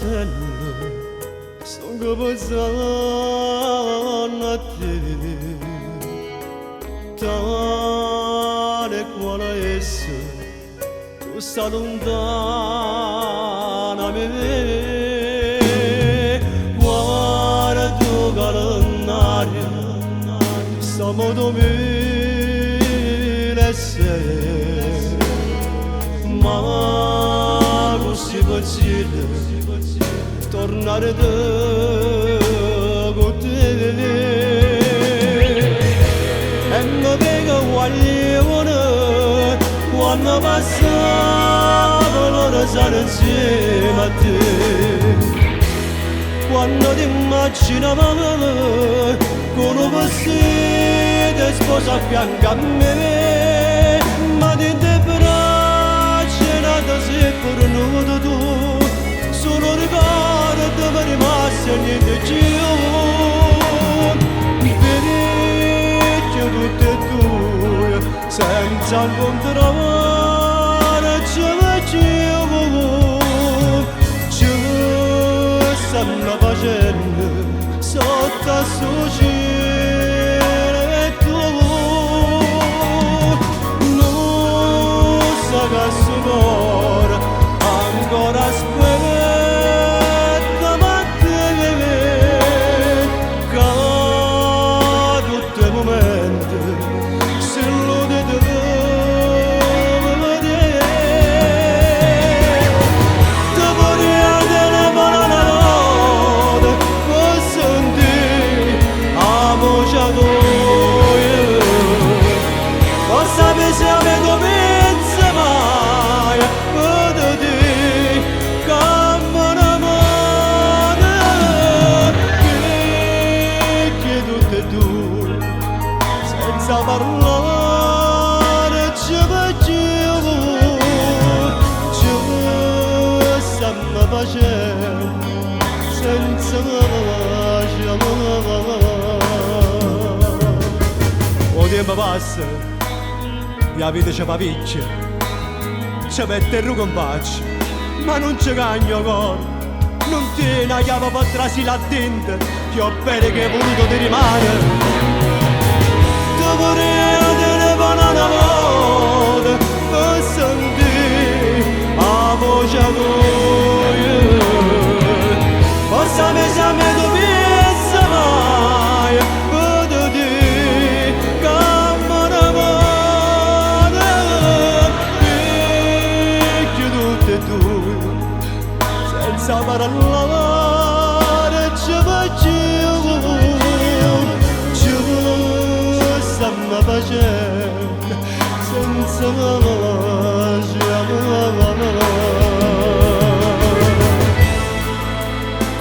basello sono pozzano a te tale quale essa tu sta lontana a me guarda tu calendario siamo 2006 ma così possibile tornare da con te e mi vega guaglione quando passavo l'ora sarà insieme a te quando ti immaginavo con un vestito sposa a fianco a me ma di te braccia nata sempre nudo tu solo ricordo mi rimase niente più vecchio tutte e due senza incontrare ci stanno facendo sotto a suo cielo e tu non sa che suo cuore ancora aspetta ma te che tutti i momenti si illude di vedere ti vorrei telefonare una notte per sentire la voce tua per sapere se mi comincia mai per dire che mi innamoro che tutte e due senza parlare ci facciamo ci stanno facendo senza lasciamo o tempo passa la vita ci fa picchia ci mette il rugo in faccia ma non ci cagno cuore non tiene la chiave per trasi là dentro io bene che hai voluto ti rimane ti vorrei telefonare una volta per sentire la voce tua forse mi sa me tu pensa mai per dire che mi innamoro perché tutte e due senza parlare ci facciamo ci stanno facendo senza lasciamo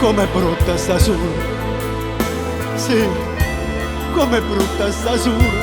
com'è brutta sta sola sì com'è brutta sta sola